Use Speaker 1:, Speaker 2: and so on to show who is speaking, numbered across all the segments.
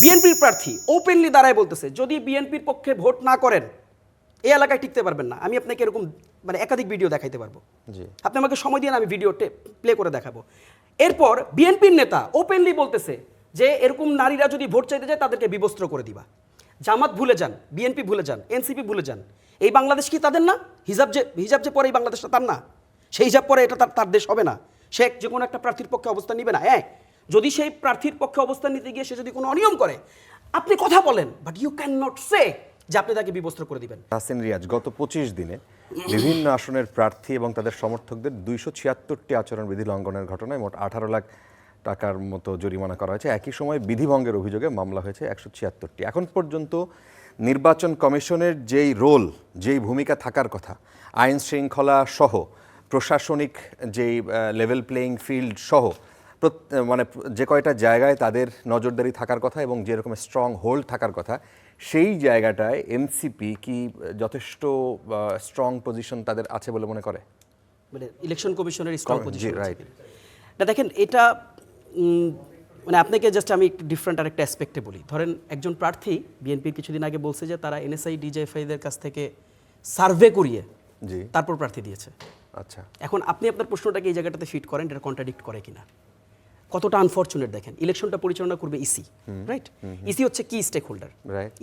Speaker 1: বিএনপির প্রার্থী ওপেনলি দাঁড়ায় বলতেছে যদি বিএনপির পক্ষে ভোট না করেন এই এলাকায় টিকতে পারবেন না। আমি আপনাকে এরকম একাধিক ভিডিও দেখাইতে পারবো। আপনি আমাকে সময় দিয়ে আমি ভিডিও প্লে করে দেখাবো। এরপর বিএনপির নেতা ওপেনলি বলতেছে যে এরকম নারীরা যদি ভোট চাইতে যায় তাদেরকে বিবস্ত্র করে দিবা। জামাত ভুলে যান, বিএনপি ভুলে যান, এনসিপি ভুলে যান, এই বাংলাদেশ কি তাদের না? হিজাব যে পরে এই বাংলাদেশটা তার না? সেই হিজাব পরে এটা তার দেশ হবে না? সে যে কোনো একটা প্রার্থীর পক্ষে অবস্থান নিবে না। হ্যাঁ, যদি সেই প্রার্থীর পক্ষে অবস্থান নিতে গিয়ে সে যদি কোনো অনিয়ম করে আপনি কথা বলেন, বাট ইউ ক্যান নট সে যে আপনি তাকে বিবস্ত্র করে দিবেন।
Speaker 2: হাসিন রিয়াজ গত 25 দিনে বিভিন্ন আসনের প্রার্থী এবং তাদের সমর্থকদের 276টি আচরণবিধি লঙ্ঘনের ঘটনায় মোট 18 লাখ টাকার মতো জরিমানা করা হয়েছে। একই সময় বিধিভঙ্গের অভিযোগে মামলা হয়েছে 176টি। এখন পর্যন্ত নির্বাচন কমিশনের যেই রোল, যেই ভূমিকা থাকার কথা, আইন শৃঙ্খলা সহ প্রশাসনিক যেই লেভেল প্লেয়িং ফিল্ড সহ যে কয়টা জায়গায় তাদের নজরদারি থাকার কথা এবং যেরকম স্ট্রং হোল্ড থাকার কথা, সেই জায়গাটায় এনসিপি কি যথেষ্ট স্ট্রং পজিশন তাদের আছে বলে মনে করে?
Speaker 1: ইলেকশন কমিশনের স্ট্রং পজিশন, রাইট? না দেখেন, এটা আপনাকে জাস্ট আমি একটু ডিফারেন্ট আরেকটা অ্যাসপেক্টে বলি। ধরেন একজন প্রার্থী বিএনপির কিছুদিন আগে বলছে যে তারা এনএসআই ডিজিএফআইদের কাছ থেকে সার্ভে করিয়ে তারপর প্রার্থী দিয়েছে।
Speaker 2: আচ্ছা,
Speaker 1: এখন আপনি আপনার প্রশ্নটাকে এই জায়গাটাতে ফিট করেন, এটা কন্ট্রাডিক্ট করে কিনা? কতটা আনফরচুনেট দেখেন, ইলেকশনটা পরিচালনা করবে ইসি, রাইট? ইসি হচ্ছে কি স্টেক হোল্ডার।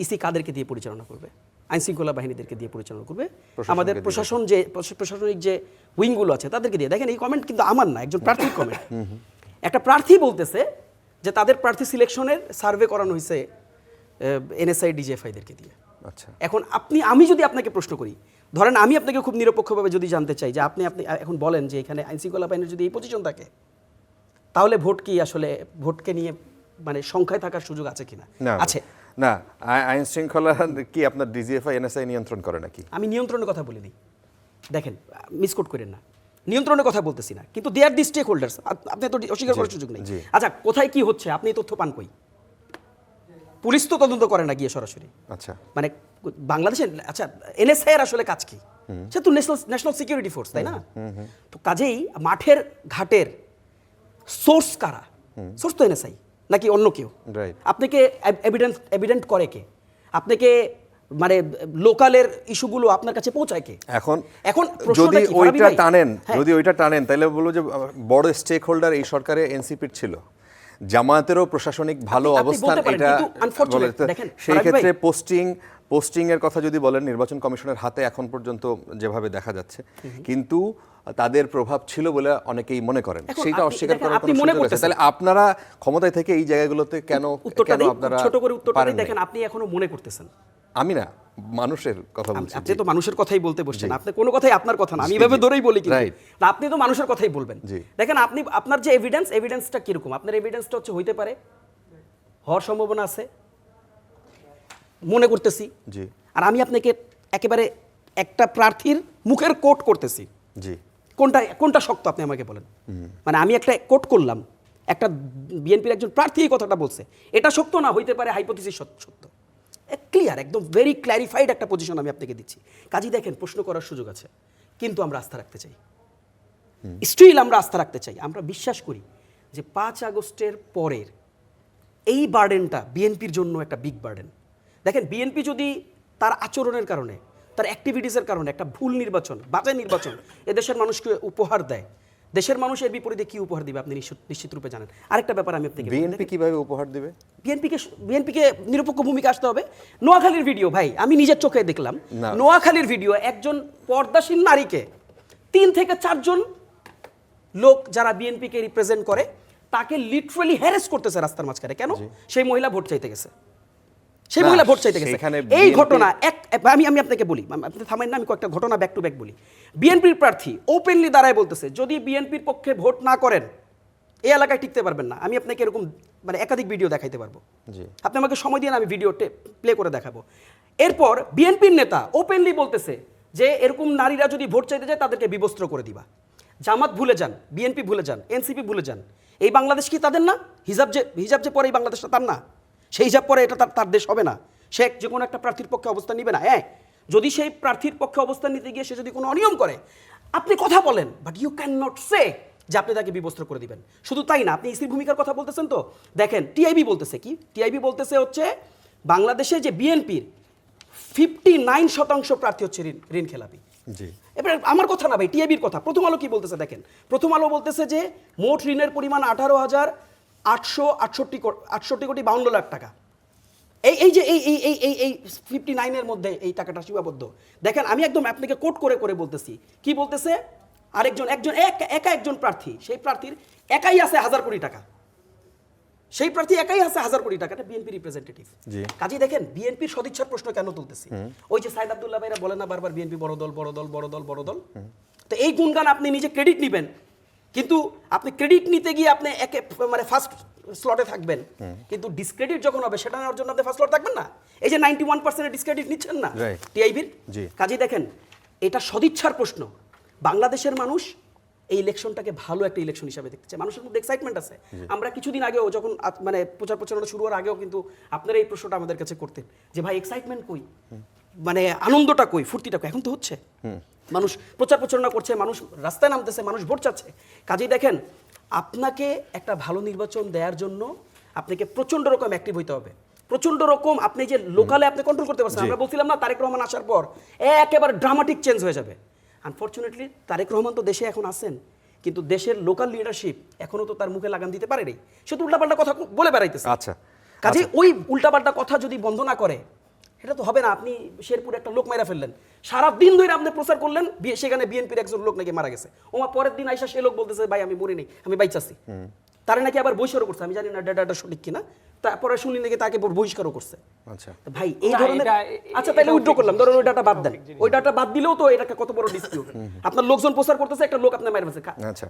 Speaker 1: ইসি কাদেরকে দিয়ে পরিচালনা করবে? আইন শৃঙ্খলা বাহিনীদেরকে দিয়ে পরিচালনা করবে, আমাদের প্রশাসনিক যে উইংগুলো আছে তাদেরকে দিয়ে। দেখেন এই কমেন্ট কিন্তু আমার না, একজন প্রার্থীর কমেন্ট। একটা প্রার্থী বলতেছে যে তাদের প্রার্থী সিলেকশনের সার্ভে করানো হয়েছে এনএসআই ডিজিএফআইদেরকে দিয়ে।
Speaker 2: আচ্ছা,
Speaker 1: এখন আমি যদি আপনাকে প্রশ্ন করি, ধরেন আমি আপনাকে খুব নিরপেক্ষভাবে যদি জানতে চাই যে আপনি এখন বলেন যে এখানে আইন শৃঙ্খলা বাহিনীর যদি এই পজিশন থাকে তাহলে ভোট কি আসলে ভোটকে নিয়ে সংখ্যায় থাকার সুযোগ আছে কিনা? আছে
Speaker 2: না। আইন শৃঙ্খলা কি আপনার ডিজিএফআই এনএসআই নিয়ন্ত্রণ করে নাকি?
Speaker 1: আমি নিয়ন্ত্রণের কথা বলিনি, দেখেন মিসকোট করেন না, নিয়ন্ত্রণের কথা বলতেছি না, কিন্তু দে আর দি স্টেক হোল্ডার্স। আপনি তো অস্বীকার করার সুযোগ নেই। আচ্ছা, কোথায় কি হচ্ছে আপনি তথ্য পান কই? পুলিশ তো তদন্ত করে না গিয়ে সরাসরি।
Speaker 2: আচ্ছা,
Speaker 1: বাংলাদেশের আচ্ছা এনএসআই এর আসলে কাজ কি? সে তো ন্যাশনাল সিকিউরিটি ফোর্স, তাই না? তো কাজেই মাঠের ঘাটের সোর্স কারা? সোর্স তো এনএসআই নাকি অন্য কেউ? আপনাকে এভিডেন্ট করে কে? আপনাকে লোকালের ইস্যুগুলো আপনার কাছে পৌঁছায় কে? এখন
Speaker 2: যদি ওইটা টানেন তাহলে বলবো যে বড় স্টেক হোল্ডার এই সরকারে এনসিপির ছিল, জামায়াতেরও প্রশাসনিক ভালো অবস্থান। এটা সেই ক্ষেত্রে পোস্টিং এর কথা যদি বলেন, নির্বাচন কমিশনের হাতে এখন পর্যন্ত যেভাবে দেখা যাচ্ছে, কিন্তু তাদের প্রভাব ছিল বলে অনেকেই মনে করেন। সেটা অস্বীকার করার কোনো সুযোগ আছে? তাহলে আপনারা ক্ষমতায় থেকে এই জায়গাগুলোতে কেন আপনারা
Speaker 1: ছোট করে উত্তরটা দেখেন, আপনি এখনো মনে করতেছেন।
Speaker 2: আমি না, মানুষের কথা বলছি।
Speaker 1: আপনি তো মানুষের কথাই বলতে বসছেন, আপনি কোনো কথাই আপনার কথা না, আমি এভাবে ধরেই বলি কিন্তু না, আপনি তো মানুষের কথাই বলবেন। দেখেন আপনার যে এভিডেন্সটা কিরকম? আপনার এভিডেন্সটা হচ্ছে হইতে পারে, হওয়ার সম্ভাবনা আছে মনে করতেছি, আর আমি আপনাকে একেবারে একটা প্রার্থীর মুখের কোট করতেছি। কোনটা শক্ত আপনি আমাকে বলেন। আমি একটা কোট করলাম, একটা বিএনপির একজন প্রার্থী এই কথাটা বলছে, এটা শক্ত না, হইতে পারে হাইপোথিসিস সত্য। ক্লিয়ার, একদম ভেরি ক্ল্যারিফাইড একটা পজিশন আমি আপনাকে দিচ্ছি। কাজী দেখেন, প্রশ্ন করার সুযোগ আছে, কিন্তু আমরা আস্থা রাখতে চাই, স্টিল আমরা আস্থা রাখতে চাই। আমরা বিশ্বাস করি যে 5 আগস্টের পরের এই বার্ডেনটা বিএনপির জন্য একটা বিগ বার্ডেন। দেখেন, বিএনপি যদি তার আচরণের কারণে, তার অ্যাক্টিভিটিসের কারণে একটা ভুল নির্বাচন, বাজে নির্বাচন এদেশের মানুষকে উপহার দেয়, দেশের মানুষ এর বিপরীতে কি উপহার দিবে আপনি নিশ্চিত রূপে জানেন। আরেকটা ব্যাপার আমি আপনাকে,
Speaker 2: বিএনপি কিভাবে উপহার দিবে?
Speaker 1: বিএনপিকে নিরপেক্ষ ভূমিকা আসতে হবে। নোয়াখালীর ভিডিও ভাই আমি নিজের চোখে দেখলাম, নোয়াখালীর ভিডিও, একজন পর্দাসীন নারীকে 3 থেকে 4 জন লোক যারা বিএনপিকে রিপ্রেজেন্ট করে তাকে লিটারালি হ্যারাস করতেছে রাস্তার মাঝখানে। কেন? সেই মহিলা ভোট চাইতে গেছে, এই ঘটনা আমি আপনাকে বলি, আপনি থামেন না, আমি কয়েকটা ঘটনা ব্যাক টু ব্যাক বলি। বিএনপির প্রার্থী ওপেনলি দাঁড়ায় বলতেছে যদি বিএনপির পক্ষে ভোট না করেন এই এলাকায় টিকতে পারবেন না। আমি আপনাকে এরকম একাধিক ভিডিও দেখাইতে পারবো, আপনি আমাকে সময় দিয়ে আমি ভিডিও প্লে করে দেখাবো। এরপর বিএনপির নেতা ওপেনলি বলতেছে যে এরকম নারীরা যদি ভোট চাইতে যায় তাদেরকে বিবস্ত্র করে দিবা। জামাত ভুলে যান, বিএনপি ভুলে যান, এনসিপি ভুলে যান, এই বাংলাদেশ কি তাদের না? হিজাব যে পরে এই বাংলাদেশটা তার না? সেই হিসাব পরে এটা তার দেশ হবে না? সে যে কোনো একটা প্রার্থীর পক্ষে অবস্থান নিবে না? হ্যাঁ, যদি সেই প্রার্থীর পক্ষে অবস্থান নিতে গিয়ে সে যদি কোনো অনিয়ম করে আপনি কথা বলেন, বাট ইউ ক্যান নট সে যে আপনি তাকে বিবস্ত্র করে দিবেন। শুধু তাই না, আপনি ইসির ভূমিকার কথা বলতেছেন তো, দেখেন টিআইবি বলতেছে কি, টিআইবি বলতেছে হচ্ছে বাংলাদেশে যে বিএনপির 59% প্রার্থী হচ্ছে ঋণ খেলাপি।
Speaker 2: জি,
Speaker 1: এবার আমার কথা না ভাই, টিআইবির কথা। প্রথম আলো কি বলতেছে দেখেন, প্রথম আলো বলতেছে যে মোট ঋণের পরিমাণ 18,868 কোটি 52 লাখ টাকা। এই যে এই 59-এর মধ্যে এই টাকাটা সীমাবদ্ধ। দেখেন আমি একদম আপনাকে কোট করে করে বলতেছি, কি বলতেছে, একা একজন প্রার্থী, সেই প্রার্থীর একাই আছে 1000 কোটি টাকা, সেই প্রার্থী একাই আছে 1000 কোটি টাকা, এটা বিএনপি রিপ্রেজেন্টেটিভ। কাজে দেখেন বিএনপির সদিচ্ছার প্রশ্ন কেন তুলতেছি, ওই যে সাইদ আব্দুল্লাহ ভাইরা বলে না বারবার বিএনপি বড় দল বড় দল বড় দল বড় দল, তো এই গুণগান আপনি নিজে ক্রেডিট নেবেন, কিন্তু আপনি ক্রেডিট নিতে গিয়ে আপনি মানে ফার্স্ট স্লটে থাকবেন, কিন্তু ডিসক্রেডিট যখন হবে সেটা নেওয়ার জন্য আপনি ফার্স্ট স্লটে থাকবেন না। এই যে 91% ডিসক্রেডিট নিচ্ছেন না টিআইবির, কাজে দেখেন এটা সদিচ্ছার প্রশ্ন। বাংলাদেশের মানুষ এই ইলেকশনটাকে ভালো একটা ইলেকশন হিসাবে দেখতেছে, মানুষের মধ্যে এক্সাইটমেন্ট আছে। আমরা কিছুদিন আগেও যখন মানে প্রচার প্রচারণা শুরু হওয়ার আগেও কিন্তু আপনারা এই প্রশ্নটা আমাদের কাছে করতেন যে ভাই এক্সাইটমেন্ট কই, মানে আনন্দটা কই, ফুর্তিটা কই, এখন তো হচ্ছে। মানুষ প্রচার প্রচারণা করছে, মানুষ রাস্তায় নামতেছে, মানুষ ভোট চাচ্ছে। কাজেই দেখেন আপনাকে একটা ভালো নির্বাচন দেওয়ার জন্য আপনাকে প্রচন্ড রকম অ্যাক্টিভ হইতে হবে, প্রচন্ড রকম আপনি যে লোকালে আপনি কন্ট্রোল করতে পারছেন। আমরা বলছিলাম না তারেক রহমান আসার পর একেবারে ড্রামাটিক চেঞ্জ হয়ে যাবে। আনফরচুনেটলি তারেক রহমান তো দেশে এখন আছেন, কিন্তু দেশের লোকাল লিডারশিপ এখনো তো তার মুখে লাগাম দিতে পারেনি, সে তো উল্টাপাল্টা কথা বলে বেড়াইতেছে।
Speaker 2: আচ্ছা,
Speaker 1: কাজে ওই উল্টাপাল্টা কথা যদি বন্ধ না করে এটা তো হবে না। আপনি শেরপুরে একটা লোক মারা ফেললেন, সারাদিন ধরে আপনি প্রচার করলেন, সেখানে বিএনপির একজন লোক নাকি মারা গেছে, ওমা পরের দিন আইসা সে লোক বলতেছে ভাই আমি মরি নেই, আমি বাইচাছি, তারা নাকি আবার বহিষ্কারও করছে। আমি জানি না ডাটা সঠিক কিনা, তারপরে শুনলি নাকি তাকে বহিষ্কারও করছে।
Speaker 2: আচ্ছা
Speaker 1: ভাই এই ধরনের, আচ্ছা তাহলে উইথড্র করলাম, ধরুন ওই ডাটা বাদ দেন, ওই ডাটা বাদ দিলেও তো এটা কত বড় ডিসপিউট। আপনার লোকজন প্রচার করতেছে, একটা লোক আপনার মেরে ফেলছে,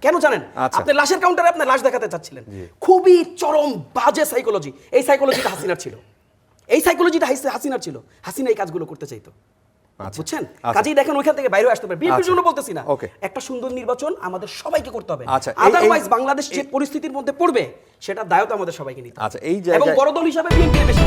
Speaker 1: কেন জানেন? আপনি লাশের কাউন্টারে আপনার লাশ দেখাতে চাচ্ছিলেন, খুবই চরম বাজে সাইকোলজি। এই সাইকোলজিটা হাসিনার ছিল, এই সাইকোলজিটা হাসিনার ছিল, হাসিনা এই কাজগুলো করতে চাইতো, বুঝছেন? কাজেই দেখেন ওইখান থেকে বাইরে আসতে পারে। বিএনপির জন্য বলতেছি না, একটা সুন্দর নির্বাচন আমাদের সবাইকে করতে হবে, আদারওয়াইজ বাংলাদেশ যে পরিস্থিতির মধ্যে পড়বে সেটা দায়িত্ব আমাদের সবাইকে নিতে হবে।
Speaker 2: আচ্ছা এই জায়গায়
Speaker 1: এবং বড় দল হিসাবে বিএনপি বেশি